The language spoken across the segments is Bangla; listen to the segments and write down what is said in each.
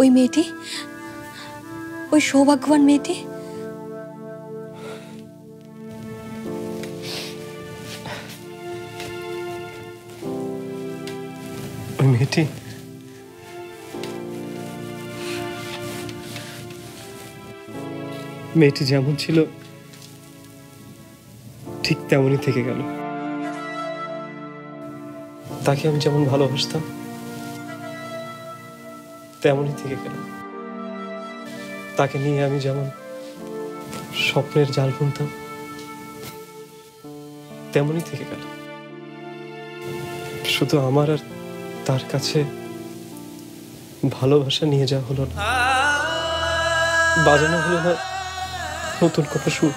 ওই মেয়েটি, ওই সৌভাগ্যবান মেয়েটি। ওই মেয়েটি মেয়েটি যেমন ছিল ঠিক তেমনই থেকে গেল। তাকে আমি যেমন ভালোবাসতাম তেমনই থেকে গেল। তাকে নিয়ে আমি যেমন স্বপ্নের জাল বুনতাম তেমনই থেকে গেল। শুধু আমার আর তার কাছে ভালোবাসা নিয়ে যাওয়া হলো না, বাজানো হলো না নতুন কোনো সুর।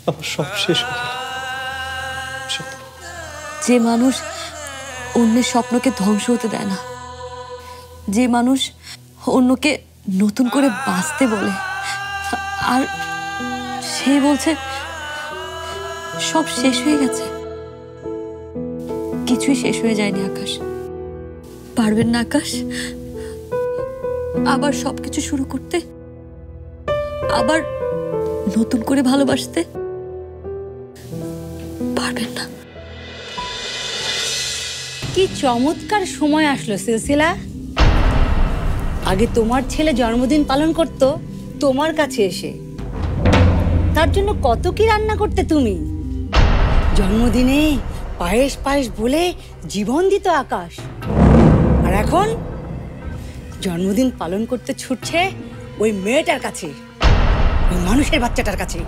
আমার সব শেষ হয়ে গেল। যে মানুষ অন্যের স্বপ্নকে ধ্বংস হতে দেয় না, যে মানুষ অন্যকে নতুন করে বাঁচতে বলে, আর সে বলছে সব শেষ হয়ে গেছে। কিছুই শেষ হয়ে যায়নি আকাশ। পারবেন না আকাশ আবার সবকিছু শুরু করতে, আবার নতুন করে ভালোবাসতে? পারবেন না। কি চমৎকার সময় আসলো সিলসিলা। আগে তোমার ছেলে জন্মদিন পালন করত তোমার কাছে এসে, তার জন্য কত কি রান্না করতে তুমি। জন্মদিনে পায়েস পায়েস বলে জীবন দিত আকাশ। আর এখন জন্মদিন পালন করতে ছুটছে ওই মেয়েটার কাছে, ওই মানুষের বাচ্চাটার কাছে।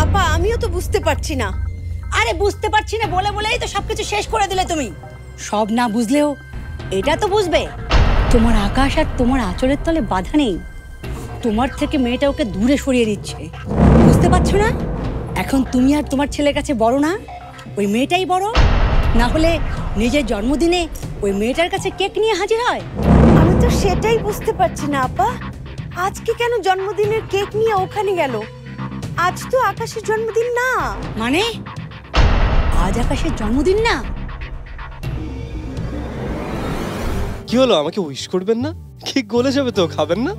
আপা আমিও তো বুঝতে পারছি না। আরে বুঝতে পারছি না বলে বলেই তো সবকিছু শেষ করে দিলে তুমি। সব না বুঝলেও এটা তো বুঝবে, তোমার আকাশ আর তোমার আঁচলের তলে বাধা নেই। তোমার থেকে মেয়েটা ওকে দূরে সরিয়ে দিচ্ছে। বুঝতে পারছো না? এখন তুমি আর তোমার ছেলের কাছে বড় না, ওই মেয়েটাই বড়। না হলে নিজের জন্মদিনে ওই মেয়েটার কাছে কেক নিয়ে হাজির হয়। আমি তো সেটাই বুঝতে পারছি না আপা, আজকে কেন জন্মদিনের কেক নিয়ে ওখানে গেল? আজ তো আকাশের জন্মদিন না। মানে আজ আকাশের জন্মদিন না? কি হলো, আমাকে উইশ করবেন না? কেক গলে যাবে তো, খাবেন না?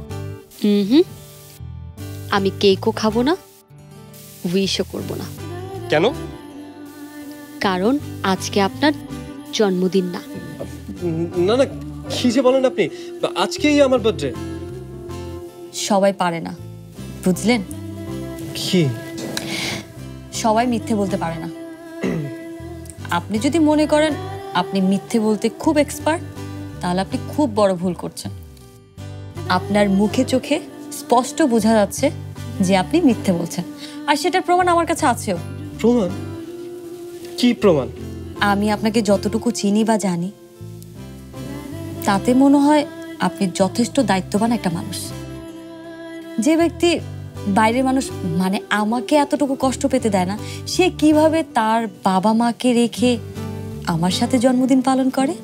আমি কেকও খাবো না, উইশও করবো না। কেন? কারণ আজকে আপনার জন্মদিন না। না না, কি যে বলেন আপনি, আজকেই আমার বার্থডে। সবাই পারে না, বুঝলেন? কি? সবাই মিথ্যে বলতে পারে না। আপনি যদি মনে করেন আপনি মিথ্যে বলতে খুব এক্সপার্ট, তাহলে আপনি খুব বড় ভুল করছেন। আপনার মুখে চোখে স্পষ্ট বোঝা যাচ্ছে যে আপনি মিথ্যে বলছেন, আর সেটার প্রমাণ আমার কাছে আছেও। প্রমাণ? কি প্রমাণ? আমি আপনাকে যতটুকু চিনি বা জানি, তাতে মনে হয় আপনি যথেষ্ট দায়িত্ববান একটা মানুষ। যে ব্যক্তি বাইরের মানুষ মানে আমাকে এতটুকু কষ্ট পেতে দেয় না, সে কিভাবে তার বাবা মাকে রেখে আমার সাথে জন্মদিন পালন করে?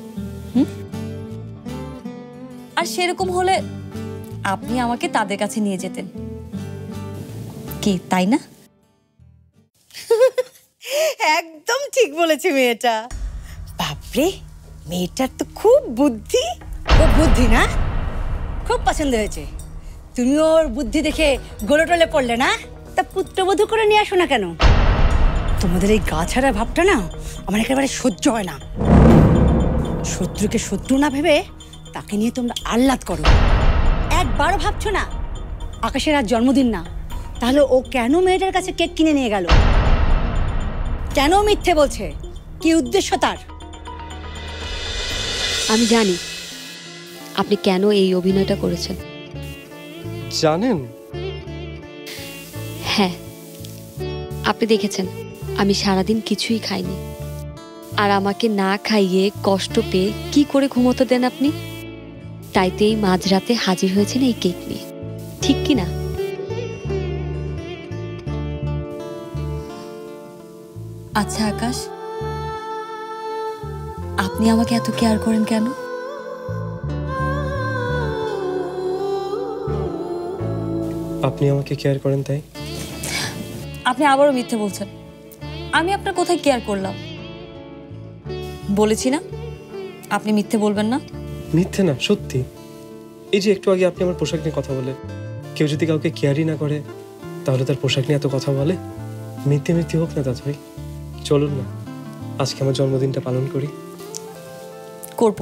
আর সেরকম হলে আপনি আমাকে তাদের কাছে নিয়ে যেতেন, কি তাই না? একদম ঠিক বলেছে মেয়েটা। বাপরে, মেয়েটার তো খুব বুদ্ধি। খুব বুদ্ধি না? খুব পছন্দ হয়েছে। তুমি ওর বুদ্ধি দেখে গোলটোলে পড়লে না? তা পুত্রবধূ করে নিয়ে আসো না কেন? তোমাদের এই গা ছাড়া ভাবটা না আমার একেবারে সহ্য হয় না। শত্রুকে শত্রু না ভেবে তাকে নিয়ে তোমরা আহ্লাদ করো। একবারও ভাবছো না আকাশের আজ জন্মদিন না, তাহলে ও কেন মেয়েটার কাছে কেক কিনে নিয়ে গেল? কেন মিথ্যে বলছে? কি উদ্দেশ্য তার? আমি জানি আপনি কেন এই অভিনয়টা করেছেন। জানেন? হ্যাঁ, আপনি দেখেছেন আমি সারাদিন কিছুই খাইনি, আর আমাকে না খাইয়ে কষ্ট পেয়ে কি করে ঘুমোতে দেন আপনি? তাইতেই মাঝরাতে হাজির হয়েছেন এই কেক নিয়ে, ঠিক কি না? আচ্ছা আকাশ, আপনি আমাকে এত কেয়ার করেন কেন? আপনি আমাকে কেয়ার করেন তাই? আপনি আবারও মিথ্যে বলছেন। আমি আপনার কোথায় কেয়ার করলাম? বলেছি না আপনি মিথ্যে বলবেন না? মিথ্যে না, সত্যি। এই যে একটু আগে আপনি আমার পোশাক নিয়ে কথা বলে, কেউ যদি কাউকে কেয়ারই না করে তাহলে তার পোশাক নিয়ে এত কথা বলে? মিথ্যে মিথ্যে হোক না দাদা ভাই, চলুন না আজকে আমার জন্মদিনটা পালন করি। করব,